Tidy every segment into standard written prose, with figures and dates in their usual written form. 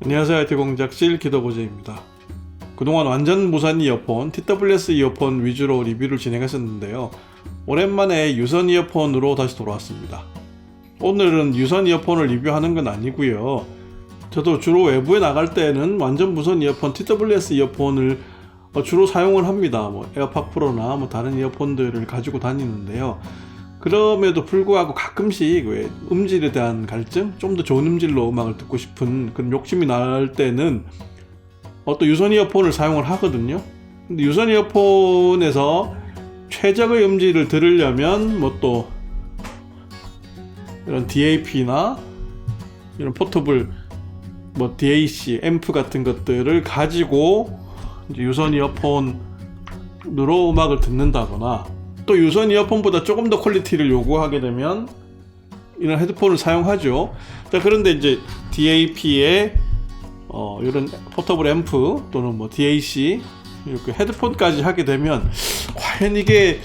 안녕하세요. IT 공작실 기도보재입니다. 그동안 완전 무선 이어폰, TWS 이어폰 위주로 리뷰를 진행했었는데요. 오랜만에 유선 이어폰으로 다시 돌아왔습니다. 오늘은 유선 이어폰을 리뷰하는 건 아니고요. 저도 주로 외부에 나갈 때는 완전 무선 이어폰, TWS 이어폰을 주로 사용을 합니다. 에어팟 프로나 다른 이어폰들을 가지고 다니는데요. 그럼에도 불구하고 가끔씩 왜 음질에 대한 갈증? 좀 더 좋은 음질로 음악을 듣고 싶은 그런 욕심이 날 때는 또 유선 이어폰을 사용을 하거든요. 근데 유선 이어폰에서 최적의 음질을 들으려면 또 이런 DAP나 이런 포터블 DAC, 앰프 같은 것들을 가지고 이제 유선 이어폰으로 음악을 듣는다거나 또 유선 이어폰보다 조금 더 퀄리티를 요구하게 되면 이런 헤드폰을 사용하죠. 자, 그런데 이제 DAP에 이런 포터블 앰프 또는 DAC 이렇게 헤드폰까지 하게 되면 과연 이게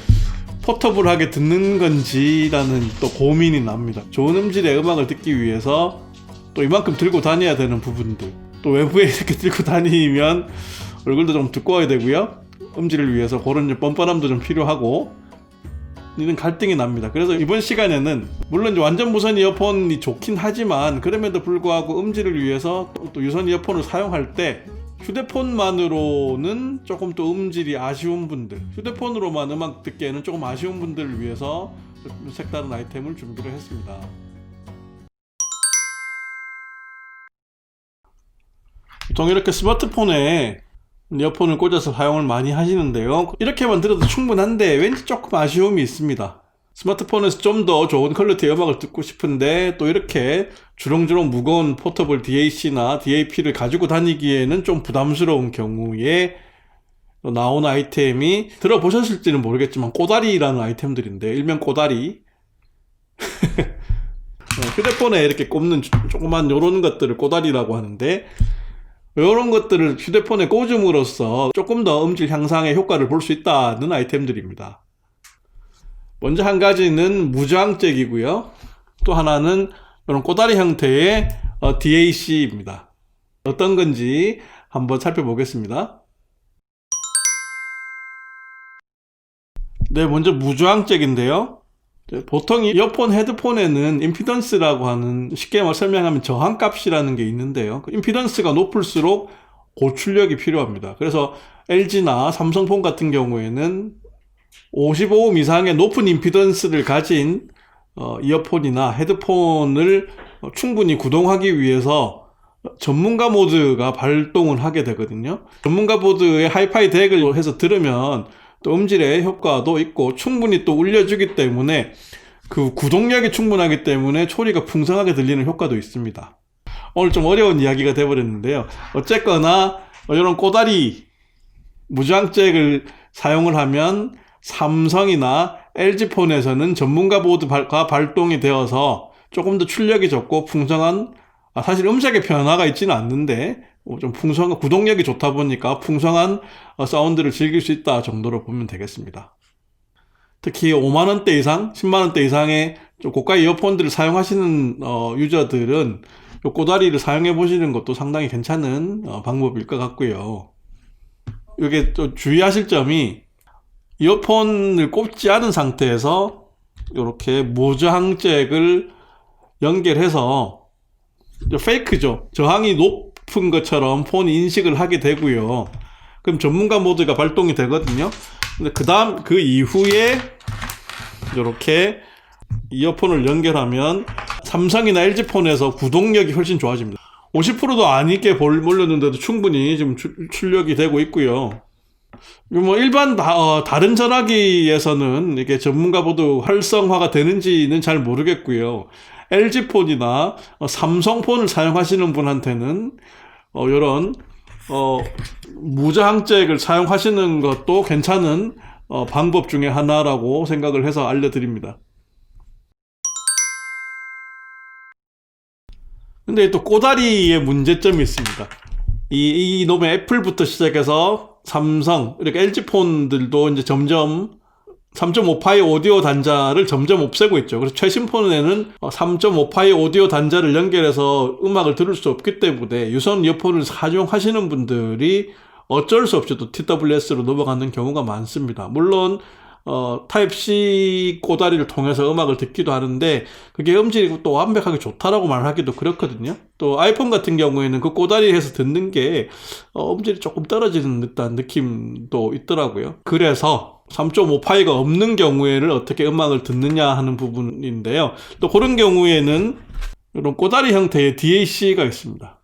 포터블하게 듣는 건지라는 또 고민이 납니다. 좋은 음질의 음악을 듣기 위해서 또 이만큼 들고 다녀야 되는 부분들, 또 외부에 이렇게 들고 다니면 얼굴도 좀 두꺼워야 되고요. 음질을 위해서 그런 뻔뻔함도 좀 필요하고 이런 갈등이 납니다. 그래서 이번 시간에는 물론 완전 무선 이어폰이 좋긴 하지만 그럼에도 불구하고 음질을 위해서 또 유선 이어폰을 사용할 때 휴대폰만으로는 조금 또 음질이 아쉬운 분들, 휴대폰으로만 음악 듣기에는 조금 아쉬운 분들을 위해서 색다른 아이템을 준비를 했습니다. 보통 이렇게 스마트폰에 이어폰을 꽂아서 사용을 많이 하시는데요. 이렇게만 들어도 충분한데 왠지 조금 아쉬움이 있습니다. 스마트폰에서 좀 더 좋은 퀄리티의 음악을 듣고 싶은데 또 이렇게 주렁주렁 무거운 포터블 DAC나 DAP를 가지고 다니기에는 좀 부담스러운 경우에 나온 아이템이 들어보셨을지는 모르겠지만 꼬다리라는 아이템들인데 일명 꼬다리 휴대폰에 이렇게 꼽는 조그만 요런 것들을 꼬다리라고 하는데 이런 것들을 휴대폰에 꽂음으로써 조금 더 음질 향상의 효과를 볼 수 있다는 아이템들입니다. 먼저 한 가지는 무저항잭이고요. 또 하나는 이런 꼬다리 형태의 DAC입니다. 어떤 건지 한번 살펴보겠습니다. 네, 먼저 무저항잭인데요. 보통 이어폰, 헤드폰에는 임피던스라고 하는, 쉽게 설명하면 저항값이라는 게 있는데요. 그 임피던스가 높을수록 고출력이 필요합니다. 그래서 LG나 삼성폰 같은 경우에는 55옴 이상의 높은 임피던스를 가진 이어폰이나 헤드폰을 충분히 구동하기 위해서 전문가 모드가 발동을 하게 되거든요. 전문가 모드의 하이파이 덱을 해서 들으면 또 음질의 효과도 있고 충분히 또 울려주기 때문에 그 구동력이 충분하기 때문에 소리가 풍성하게 들리는 효과도 있습니다. 오늘 좀 어려운 이야기가 되어버렸는데요. 어쨌거나 이런 꼬다리 무저항잭을 사용을 하면 삼성이나 LG폰에서는 전문가 모드가 발동이 되어서 조금 더 출력이 좋고 풍성한, 사실 음색의 변화가 있지는 않는데 좀 풍성한, 구동력이 좋다 보니까 풍성한 사운드를 즐길 수 있다 정도로 보면 되겠습니다. 특히 5만원대 이상, 10만원대 이상의 좀 고가 이어폰들을 사용하시는 유저들은 이 꼬다리를 사용해 보시는 것도 상당히 괜찮은 방법일 것 같고요. 이게 또 주의하실 점이 이어폰을 꽂지 않은 상태에서 이렇게 무저항잭을 연결해서 페이크죠. 저항이 높은 것처럼 폰이 인식을 하게 되고요. 그럼 전문가 모드가 발동이 되거든요. 근데 그 이후에 이렇게 이어폰을 연결하면 삼성이나 LG폰에서 구동력이 훨씬 좋아집니다. 50%도 아니게 몰렸는데도 충분히 지금 출력이 되고 있고요. 일반 다른 전화기에서는 이게 전문가 모드 활성화가 되는지는 잘 모르겠고요. LG폰이나 삼성폰을 사용하시는 분한테는 이런 무저항잭을 사용하시는 것도 괜찮은 방법 중에 하나라고 생각을 해서 알려드립니다. 근데 또 꼬다리의 문제점이 있습니다. 이놈의 애플부터 시작해서 삼성, 이렇게 LG폰들도 이제 점점 3.5파이 오디오 단자를 점점 없애고 있죠. 그래서 최신 폰에는 3.5파이 오디오 단자를 연결해서 음악을 들을 수 없기 때문에 유선 이어폰을 사용하시는 분들이 어쩔 수 없이 또 TWS로 넘어가는 경우가 많습니다. 물론 타입C 꼬다리를 통해서 음악을 듣기도 하는데 그게 음질이 또 완벽하게 좋다라고 말하기도 그렇거든요. 또 아이폰 같은 경우에는 그 꼬다리에서 듣는 게 음질이 조금 떨어지는 듯한 느낌도 있더라고요. 그래서 3.5파이가 없는 경우에는 어떻게 음악을 듣느냐 하는 부분인데요. 또 그런 경우에는 이런 꼬다리 형태의 DAC가 있습니다.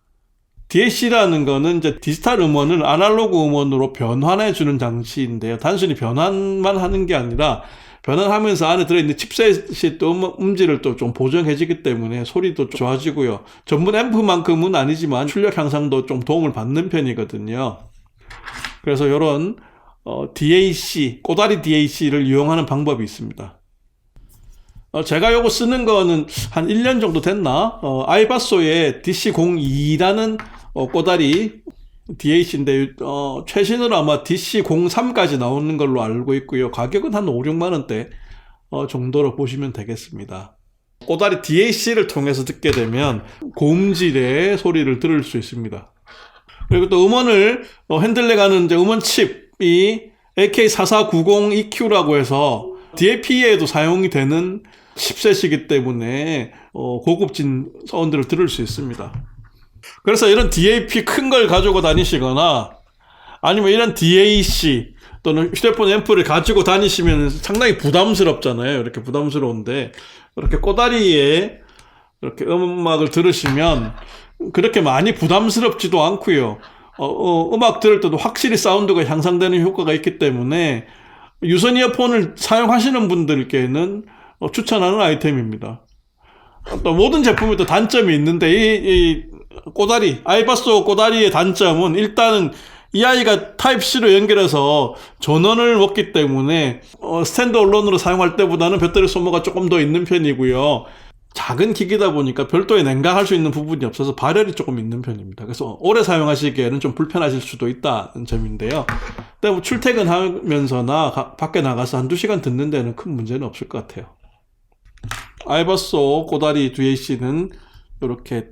DAC라는 거는 이제 디지털 음원을 아날로그 음원으로 변환해주는 장치인데요. 단순히 변환만 하는 게 아니라 변환하면서 안에 들어있는 칩셋이 또 음질을 또 좀 보정해주기 때문에 소리도 좋아지고요. 전문 앰프만큼은 아니지만 출력 향상도 좀 도움을 받는 편이거든요. 그래서 이런 DAC, 꼬다리 DAC를 이용하는 방법이 있습니다. 제가 요거 쓰는 거는 한 1년 정도 됐나? 아이바소의 DC02라는 꼬다리 DAC인데 최신으로 아마 DC03까지 나오는 걸로 알고 있고요. 가격은 한 5, 6만 원대 정도로 보시면 되겠습니다. 꼬다리 DAC를 통해서 듣게 되면 고음질의 소리를 들을 수 있습니다. 그리고 또 음원을 핸들링하는 이제 음원 칩이 AK4490EQ라고 해서 DAP에도 사용이 되는 칩셋이기 때문에 고급진 사운드를 들을 수 있습니다. 그래서 이런 DAP 큰 걸 가지고 다니시거나 아니면 이런 DAC 또는 휴대폰 앰프를 가지고 다니시면 상당히 부담스럽잖아요. 이렇게 부담스러운데 이렇게 꼬다리에 이렇게 음악을 들으시면 그렇게 많이 부담스럽지도 않고요. 음악 들을 때도 확실히 사운드가 향상되는 효과가 있기 때문에 유선 이어폰을 사용하시는 분들께는 추천하는 아이템입니다. 또 모든 제품에 또 단점이 있는데 이 꼬다리, 아이바소 꼬다리의 단점은 일단은 이 아이가 타입C로 연결해서 전원을 먹기 때문에 스탠드얼론으로 사용할 때보다는 배터리 소모가 조금 더 있는 편이고요. 작은 기기다 보니까 별도의 냉각할 수 있는 부분이 없어서 발열이 조금 있는 편입니다. 그래서 오래 사용하시기에는 좀 불편하실 수도 있다는 점인데요. 근데 뭐 출퇴근하면서나 밖에 나가서 한두 시간 듣는 데는 큰 문제는 없을 것 같아요. 아이바소 꼬다리 DAC는 이렇게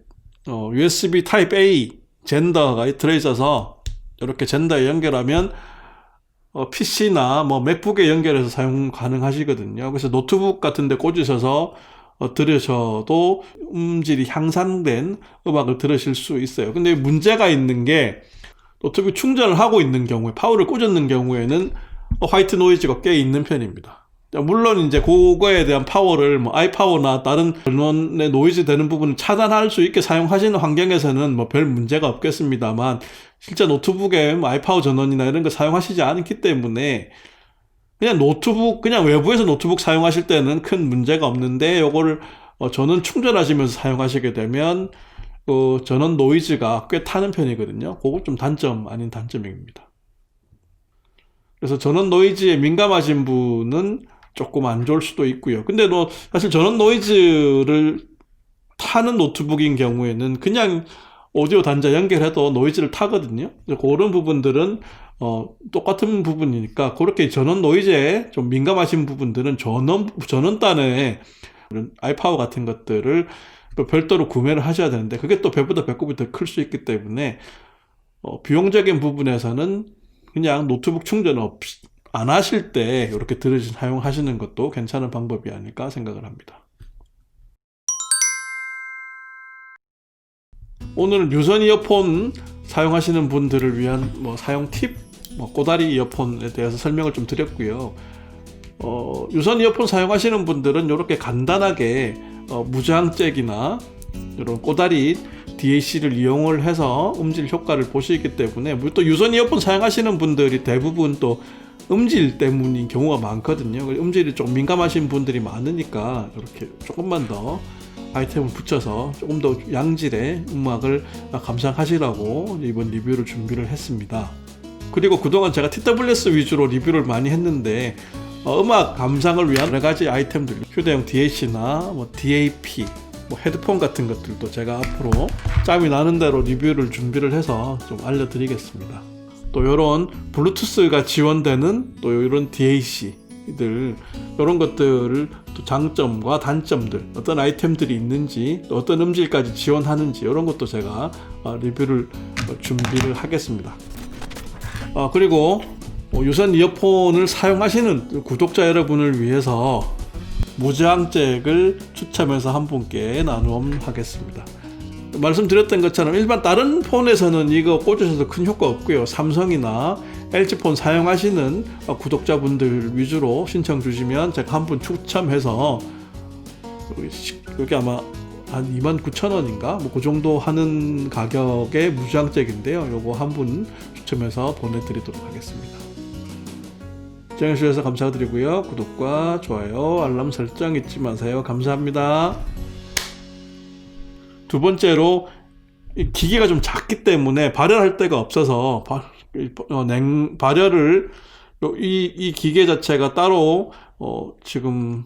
USB 타입-A 젠더가 들어있어서 이렇게 젠더에 연결하면 PC나 뭐 맥북에 연결해서 사용 가능하시거든요. 그래서 노트북 같은 데 꽂으셔서 들으셔도 음질이 향상된 음악을 들으실 수 있어요. 근데 문제가 있는 게 노트북 충전을 하고 있는 경우에 파워를 꽂았는 경우에는 화이트 노이즈가 꽤 있는 편입니다. 물론 이제 그거에 대한 파워를 뭐 아이파워나 다른 전원의 노이즈 되는 부분을 차단할 수 있게 사용하시는 환경에서는 뭐 별 문제가 없겠습니다만 실제 노트북에 뭐 아이파워 전원이나 이런 거 사용하시지 않기 때문에 그냥 노트북, 그냥 외부에서 노트북 사용하실 때는 큰 문제가 없는데 요거를 전원 충전하시면서 사용하시게 되면 전원 노이즈가 꽤 타는 편이거든요. 그거 좀 단점 아닌 단점입니다. 그래서 전원 노이즈에 민감하신 분은 조금 안 좋을 수도 있고요. 근데 사실 전원 노이즈를 타는 노트북인 경우에는 그냥 오디오 단자 연결해도 노이즈를 타거든요. 그런 부분들은 똑같은 부분이니까 그렇게 전원 노이즈에 좀 민감하신 부분들은 전원단에 아이파워 같은 것들을 또 별도로 구매를 하셔야 되는데 그게 또 배보다 배꼽이 더 클 수 있기 때문에 비용적인 부분에서는 그냥 노트북 충전 안 하실 때 이렇게 사용하시는 것도 괜찮은 방법이 아닐까 생각을 합니다. 오늘은 유선 이어폰 사용하시는 분들을 위한 사용 팁, 꼬다리 이어폰에 대해서 설명을 좀 드렸고요. 유선 이어폰 사용하시는 분들은 이렇게 간단하게 무저항잭이나 이런 꼬다리 DAC를 이용을 해서 음질 효과를 보시기 때문에 또 유선 이어폰 사용하시는 분들이 대부분 또 음질 때문인 경우가 많거든요. 음질이 좀 민감하신 분들이 많으니까 이렇게 조금만 더 아이템을 붙여서 조금 더 양질의 음악을 감상하시라고 이번 리뷰를 준비를 했습니다. 그리고 그동안 제가 TWS 위주로 리뷰를 많이 했는데 음악 감상을 위한 여러 가지 아이템들, 휴대용 DAC나 DAP, 헤드폰 같은 것들도 제가 앞으로 짬이 나는 대로 리뷰를 준비를 해서 좀 알려드리겠습니다. 또 이런 블루투스가 지원되는 또 이런 DAC, 이들 이런 것들을 또 장점과 단점들 어떤 아이템들이 있는지 또 어떤 음질까지 지원하는지 이런 것도 제가 리뷰를 준비를 하겠습니다. 그리고 유선 이어폰을 사용하시는 구독자 여러분을 위해서 무저항잭을 추첨해서 한 분께 나눔하겠습니다. 말씀드렸던 것처럼 일반 다른 폰에서는 이거 꽂으셔도 큰 효과 없고요. 삼성이나 LG폰 사용하시는 구독자분들 위주로 신청 주시면 제가 한 분 추첨해서 여기 아마 한 29,000원인가 뭐 그 정도 하는 가격의 무저항잭인데요. 요거 한 분 추첨해서 보내드리도록 하겠습니다. 시청해주셔서 감사드리고요. 구독과 좋아요, 알람 설정 잊지 마세요. 감사합니다. 두 번째로 이 기계가 좀 작기 때문에 발열할 데가 없어서 발열을 이 기계 자체가 따로 지금